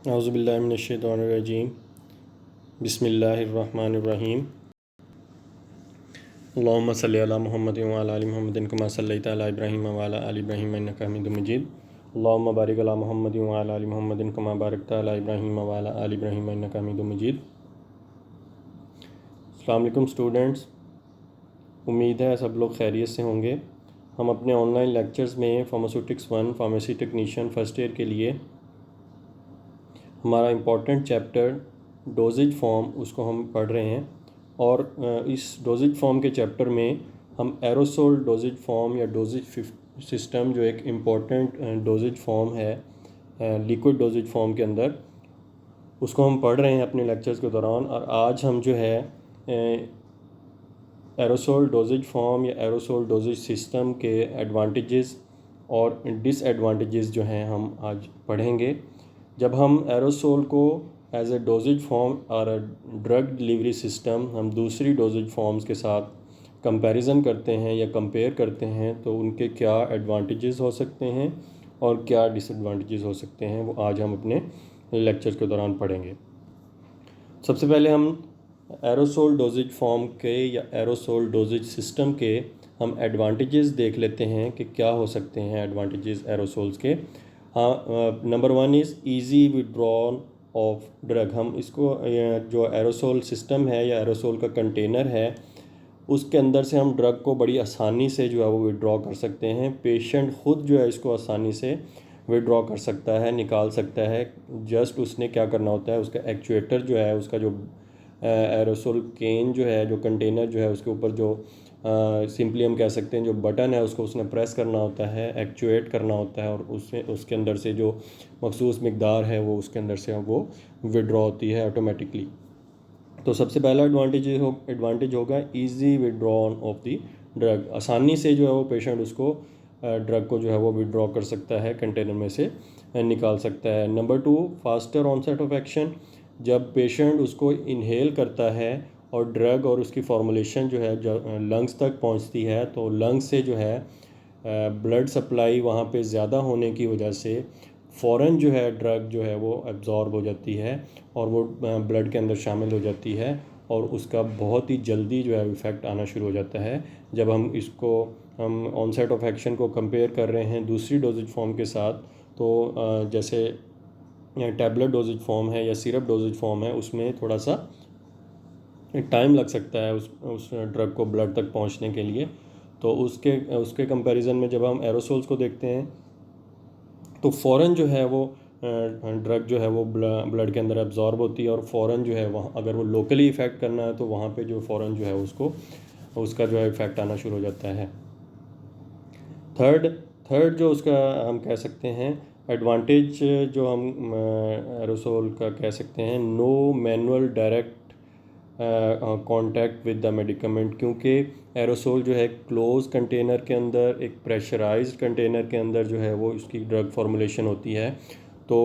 औज़ुबिल्लाहिमिनश्शैतानिर्रजीम बिस्मिल्लाहिर्रहमानिर्रहीम अल्लाहुम्मा सल्लि अला मुहम्मदिन व अला आलि मुहम्मदिन कमा सल्लैता अला इब्राहीम व अला आलि इब्राहीम इन्नका हमीदुम मजीद। अल्लाहुम्मा बारिक अला मुहम्मदिन व अला आलि मुहम्मदिन कमा बारकता अला इब्राहीम व अला आलि इब्राहीम इन्नका हमीदुम मजीद। अस्सलाम वालेकुम स्टूडेंट्स, उम्मीद है सब लोग खैरियत से होंगे। हम अपने ऑनलाइन लेक्चर्स में pharmaceutics 1 pharmacy technician first year के लिए हमारा इम्पॉर्टेंट चैप्टर डोजेज फॉर्म उसको हम पढ़ रहे हैं। और इस डोजेज फॉर्म के चैप्टर में हम एरोसोल डोजेज फॉर्म या डोजेज सिस्टम जो एक इम्पॉर्टेंट डोजेज फॉर्म है लिक्विड डोजेज फॉर्म के अंदर, उसको हम पढ़ रहे हैं अपने लेक्चर्स के दौरान। और आज हम जो है एरोसोल डोजेज फॉर्म या एरोसोल डोजेज सिस्टम के एडवांटेजेस और डिसएडवांटेजेस जो हैं हम आज पढ़ेंगे। जब हम एरोसोल को एज ए डोजेज फॉर्म और ड्रग डिलीवरी सिस्टम हम दूसरी डोजेज फॉर्म्स के साथ कंपैरिजन करते हैं या कंपेयर करते हैं तो उनके क्या एडवांटेजेस हो सकते हैं और क्या डिसएडवांटेजेस हो सकते हैं, वो आज हम अपने लेक्चर के दौरान पढ़ेंगे। सबसे पहले हम एरोसोल डोजेज फॉर्म के या एरोसोल डोजेज सिस्टम के हम एडवांटेजेस देख लेते हैं कि क्या हो सकते हैं एडवांटेजेस एरोसोल्स के। हाँ, number 1 is easy withdrawal of drug. हम इसको जो एरोसोल सिस्टम है या एरोसोल का कंटेनर है उसके अंदर से हम ड्रग को बड़ी आसानी से जो है वो विड्रॉ कर सकते हैं। पेशेंट ख़ुद जो है इसको आसानी से विड्रॉ कर सकता है, निकाल सकता है। जस्ट उसने क्या करना होता है, उसका एक्चुएटर जो है, उसका जो एरोसोल केन जो है, जो कंटेनर जो है, उसके ऊपर जो सिंपली हम कह सकते हैं जो बटन है उसको उसने प्रेस करना होता है, एक्चुएट करना होता है और उसके अंदर से जो मखसूस मकदार है वो उसके अंदर से वो विड्रॉ होती है ऑटोमेटिकली। तो सबसे पहला एडवांटेज होगा easy withdrawn of the drug. आसानी से जो है वो पेशेंट उसको ड्रग को जो है वो विड्रॉ कर सकता है, कंटेनर में से निकाल सकता है। Number 2, faster onset of action. जब पेशेंट उसको इनहेल करता है और ड्रग और उसकी फॉर्मुलेशन जो है जब लंग्स तक पहुंचती है तो लंग्स से जो है ब्लड सप्लाई वहाँ पे ज़्यादा होने की वजह से फ़ौरन जो है ड्रग जो है वो एब्ज़ॉर्ब हो जाती है और वो ब्लड के अंदर शामिल हो जाती है और उसका बहुत ही जल्दी जो है इफ़ेक्ट आना शुरू हो जाता है। जब हम ऑनसेट ऑफ एक्शन को कंपेयर कर रहे हैं दूसरी डोजेज फॉर्म के साथ, तो जैसे टैबलेट डोजेज फॉर्म है या सिरप डोजेज फॉर्म है, उसमें थोड़ा सा टाइम लग सकता है उस ड्रग को ब्लड तक पहुंचने के लिए। तो उसके कंपैरिजन में जब हम एरोसोल्स को देखते हैं तो फ़ौरन जो है वो ड्रग जो है वो ब्लड के अंदर एब्जॉर्ब होती है और फ़ौरन जो है वहाँ अगर वो लोकली इफ़ेक्ट करना है तो वहाँ पे जो फ़ौरन जो है उसका जो है इफ़ेक्ट आना शुरू हो जाता है। थर्ड जो उसका हम कह सकते हैं एडवांटेज जो हम एरोसोल का कह सकते हैं, no manual direct contact with the medicament. क्योंकि एरोसोल जो है क्लोज कंटेनर के अंदर, एक प्रेशराइज्ड कंटेनर के अंदर जो है वो उसकी ड्रग फॉर्मुलेशन होती है। तो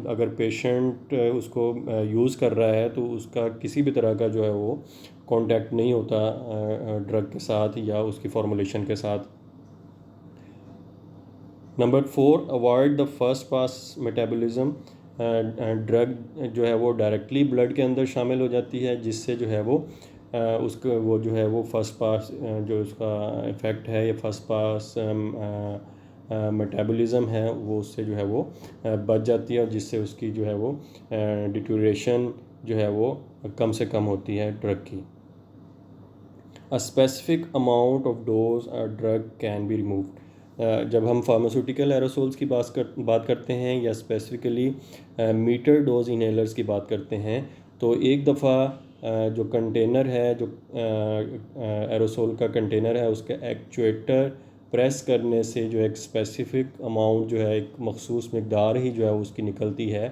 अगर पेशेंट उसको यूज़ कर रहा है तो उसका किसी भी तरह का जो है वो कांटेक्ट नहीं होता ड्रग के साथ या उसकी फॉर्मुलेशन के साथ। Number 4, avoid the first pass metabolism. Drug जो है वो डायरेक्टली ब्लड के अंदर शामिल हो जाती है जिससे जो है वो उसको वो जो है वो फर्स्ट पास जो उसका इफ़ेक्ट है या फर्स्ट पास मेटाबॉलिज्म है वो उससे जो है वो बच जाती है और जिससे उसकी जो है वो डिटोरेशन जो है वो कम से कम होती है ड्रग की। A specific amount of dose drug can be removed. जब हम फार्मास्यूटिकल एरोसोल्स की बात करते हैं या स्पेसिफिकली मीटर डोज इनहेलर्स की बात करते हैं तो एक दफ़ा जो कंटेनर है, जो एरोसोल का कंटेनर है, उसका एक्चुएटर प्रेस करने से जो एक स्पेसिफिक अमाउंट जो है, एक मखसूस मकदार ही जो है उसकी निकलती है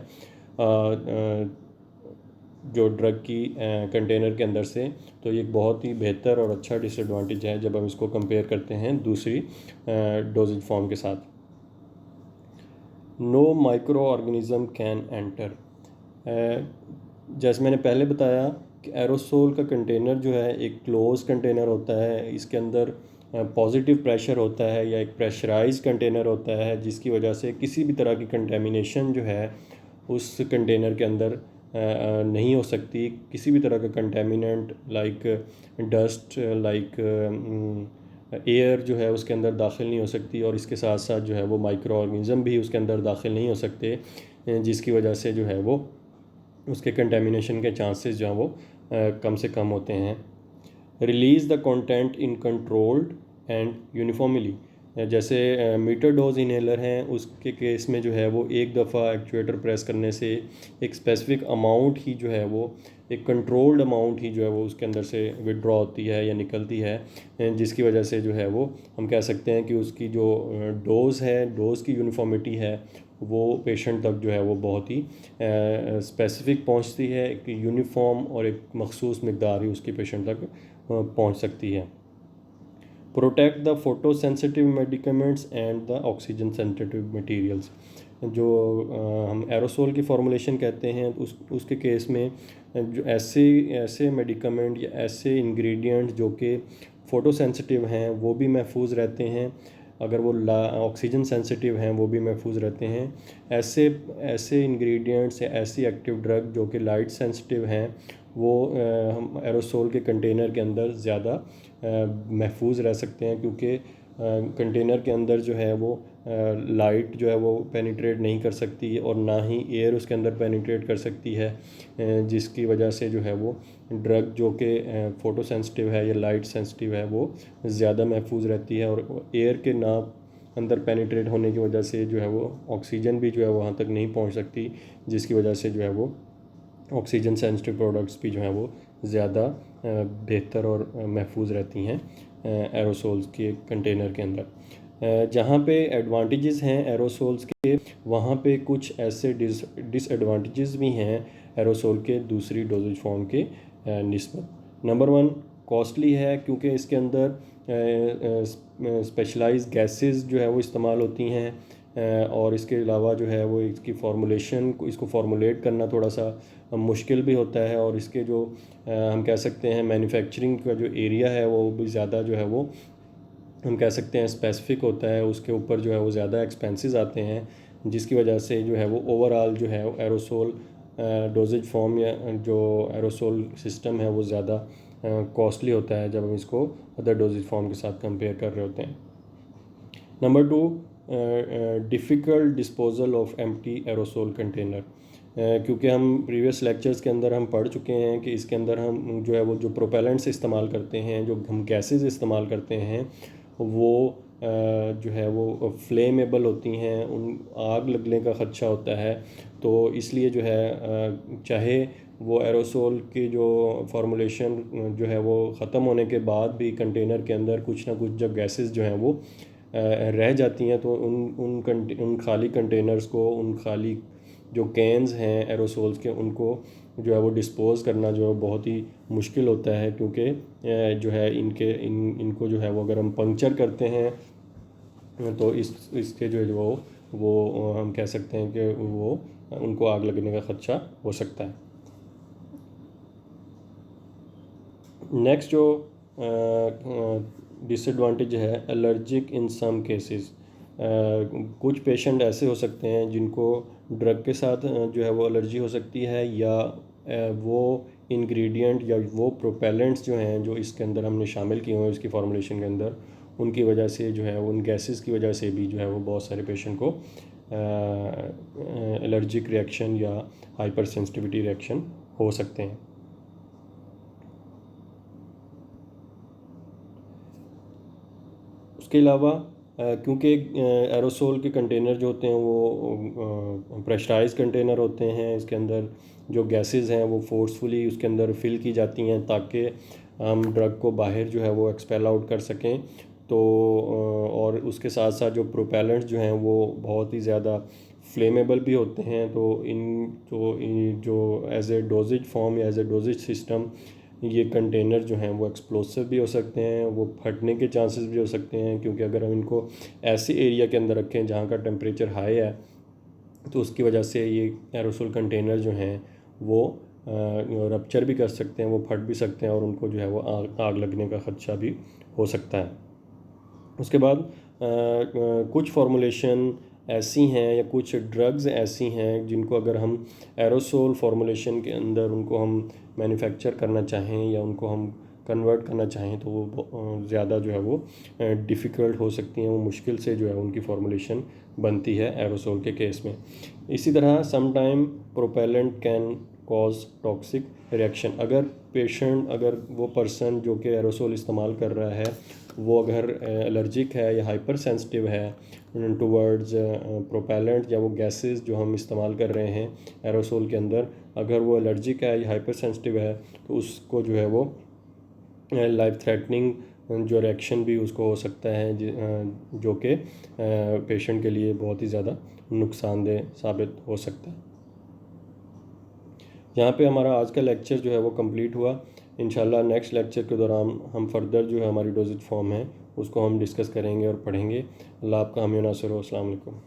जो ड्रग की कंटेनर के अंदर से। तो ये एक बहुत ही बेहतर और अच्छा डिसएडवांटेज है जब हम इसको कंपेयर करते हैं दूसरी डोजेज फॉर्म के साथ। No microorganism can enter. जैसे मैंने पहले बताया कि एरोसोल का कंटेनर जो है एक क्लोज कंटेनर होता है, इसके अंदर पॉजिटिव प्रेशर होता है या एक प्रेशराइज कंटेनर होता है जिसकी वजह से किसी भी तरह की कंटेमिनेशन जो है उस कंटेनर के अंदर नहीं हो सकती। किसी भी तरह का contaminant like dust, like air जो है उसके अंदर दाखिल नहीं हो सकती, और इसके साथ साथ जो है वो माइक्रो ऑर्गेनिज़म भी उसके अंदर दाखिल नहीं हो सकते, जिसकी वजह से जो है वो उसके कंटेमिनेशन के चांसेस जो हैं वो कम से कम होते हैं। Release the content in controlled and uniformly, जैसे मीटर डोज इनहेलर हैं उसके केस में जो है वो एक दफ़ा एक्चुएटर प्रेस करने से एक स्पेसिफिक अमाउंट ही जो है वो, एक कंट्रोल्ड अमाउंट ही जो है वो उसके अंदर से विड्रॉ होती है या निकलती है, जिसकी वजह से जो है वो हम कह सकते हैं कि उसकी जो डोज़ है, डोज़ की यूनिफॉर्मिटी है वो पेशेंट तक जो है वो बहुत ही स्पेसिफिक पहुंचती है। एक यूनिफॉर्म और एक मखसूस मकदार ही उसकी पेशेंट तक पहुंच सकती है। Protect the photo sensitive medicaments and the oxygen sensitive materials, जो हम एरोसोल की फॉर्मुलेशन कहते हैं, उसके केस में जो ऐसे मेडिकमेंट या ऐसे इंग्रेडिएंट्स जो कि फ़ोटो सेंसिटिव हैं वो भी महफूज रहते हैं, अगर वो ऑक्सीजन सेंसिटिव हैं वो भी महफूज रहते हैं। ऐसे इंग्रेडिएंट्स या ऐसी एक्टिव ड्रग जो कि लाइट सेंसिटिव हैं वो हम एरोसोल के कंटेनर के अंदर ज़्यादा महफूज रह सकते हैं, क्योंकि कंटेनर के अंदर जो है वो लाइट जो है वो पेनिट्रेट नहीं कर सकती और ना ही एयर उसके अंदर पेनिट्रेट कर सकती है, जिसकी वजह से जो है वो ड्रग जो कि फ़ोटो सेंसिटिव है या लाइट सेंसिटिव है वो ज़्यादा महफूज रहती है, और एयर के ना अंदर पेनिट्रेट होने की वजह से जो है वो ऑक्सीजन भी जो है वहाँ तक नहीं पहुँच सकती, जिसकी वजह से जो है वो ऑक्सीजन सेंसिटिव प्रोडक्ट्स भी जो हैं वो ज़्यादा बेहतर और महफूज रहती हैं एरोसोल्स के कंटेनर के अंदर। जहाँ पे एडवांटेजेस हैं एरोसोल्स के, वहाँ पे कुछ ऐसे डिसएडवांटेजेस भी हैं एरोसोल के दूसरी डोजेज फॉर्म के निस्बत। नंबर 1, कॉस्टली है, क्योंकि इसके अंदर स्पेशलाइज्ड गैसेस जो है वो इस्तेमाल होती हैं, और इसके अलावा जो है वो इसकी फॉर्मुलेशन को, इसको फॉर्मुलेट करना थोड़ा सा मुश्किल भी होता है, और इसके जो हम कह सकते हैं मैन्युफैक्चरिंग का जो एरिया है वो भी ज़्यादा जो है वो हम कह सकते हैं स्पेसिफिक होता है, उसके ऊपर जो है वो ज़्यादा एक्सपेंसेस आते हैं, जिसकी वजह से जो है वो ओवरऑल जो है एरोसोल डोजेज फॉर्म या जो एरोसोल सिस्टम है वो ज़्यादा कॉस्टली होता है जब हम इसको अदर डोजेज फॉर्म के साथ कंपेयर कर रहे होते हैं। Number 2, difficult disposal of empty aerosol container, क्योंकि हम प्रीवियस लेक्चर्स के अंदर हम पढ़ चुके हैं कि इसके अंदर हम जो है वो जो प्रोपेलेंट्स इस्तेमाल करते हैं, जो हम गैसेस इस्तेमाल करते हैं वो जो है वो फ्लेमेबल होती हैं, उन आग लगने का ख़दशा होता है, तो इसलिए जो है चाहे वो एरोसोल की जो फार्मूलेशन जो है वो ख़त्म होने के बाद भी कंटेनर के अंदर कुछ ना कुछ जब गैसेस जो हैं वो रह जाती हैं, तो उन खाली कंटेनर्स को, उन खाली जो कैंस हैं एरोसोल्स के, उनको जो है वो डिस्पोज़ करना जो है बहुत ही मुश्किल होता है, क्योंकि जो है इनको जो है वो अगर हम पंक्चर करते हैं तो इसके जो है वो हम कह सकते हैं कि वो उनको आग लगने का ख़दशा हो सकता है। नेक्स्ट जो डिसएडवांटेज है एलर्जिक इन सम केसेस, कुछ पेशेंट ऐसे हो सकते हैं जिनको ड्रग के साथ जो है वो एलर्जी हो सकती है, या वो इंग्रेडिएंट या वो प्रोपेलेंट्स जो हैं जो इसके अंदर हमने शामिल किए हुए हैं इसकी फार्मूलेशन के अंदर, उनकी वजह से जो है उन गैसेस की वजह से भी जो है वो बहुत सारे पेशेंट को एलर्जिक रिएक्शन या हाइपर सेंसिटिविटी रिएक्शन हो सकते हैं। उसके अलावा क्योंकि एरोसोल के कंटेनर जो होते हैं वो प्रेशराइज कंटेनर होते हैं, इसके अंदर जो गैसेस हैं वो फोर्सफुली उसके अंदर फिल की जाती हैं ताकि हम ड्रग को बाहर जो है वो एक्सपेल आउट कर सकें, तो और उसके साथ साथ जो प्रोपेलेंट्स जो हैं वो बहुत ही ज़्यादा फ्लेमेबल भी होते हैं, तो जो एज ए डोजेज फॉर्म या एज ए डोजेज सिस्टम ये कंटेनर जो हैं वो एक्सप्लोसिव भी हो सकते हैं, वो फटने के चांसेस भी हो सकते हैं, क्योंकि अगर हम इनको ऐसे एरिया के अंदर रखें जहाँ का टेम्परेचर हाई है तो उसकी वजह से ये एरोसोल कंटेनर जो हैं वो रप्चर भी कर सकते हैं, वो फट भी सकते हैं, और उनको जो है वो आग लगने का ख़दशा भी हो सकता है। उसके बाद कुछ फार्मूलेशन ऐसी हैं या कुछ ड्रग्स ऐसी हैं जिनको अगर हम एरोसोल फॉर्मुलेशन के अंदर उनको हम मैन्युफैक्चर करना चाहें या उनको हम कन्वर्ट करना चाहें तो वो ज़्यादा जो है वो डिफ़िकल्ट हो सकती हैं, वो मुश्किल से जो है उनकी फॉर्मुलेशन बनती है एरोसोल के केस में। इसी तरह some time propellant can cause toxic reaction. अगर वो पर्सन जो कि एरोसोल इस्तेमाल कर रहा है वो अगर एलर्जिक है या हाइपर सेंसिटिव है टुवर्ड्स प्रोपेलेंट या वो गैसेस जो हम इस्तेमाल कर रहे हैं एरोसोल के अंदर, अगर वो एलर्जिक है या हाइपर सेंसिटिव है तो उसको जो है वो लाइफ थ्रेटनिंग जो रिएक्शन भी उसको हो सकता है जो कि पेशेंट के लिए बहुत ही ज़्यादा नुकसानदेह साबित हो सकता है। यहाँ पे हमारा आज का लेक्चर जो है वो कंप्लीट हुआ। इंशाल्लाह नेक्स्ट लेक्चर के दौरान हम फर्दर जो है हमारी डोजेज फॉर्म है उसको हम डिस्कस करेंगे और पढ़ेंगे। अल्लाह आपका हामी नासिर हो। अस्सलाम वालेकुम।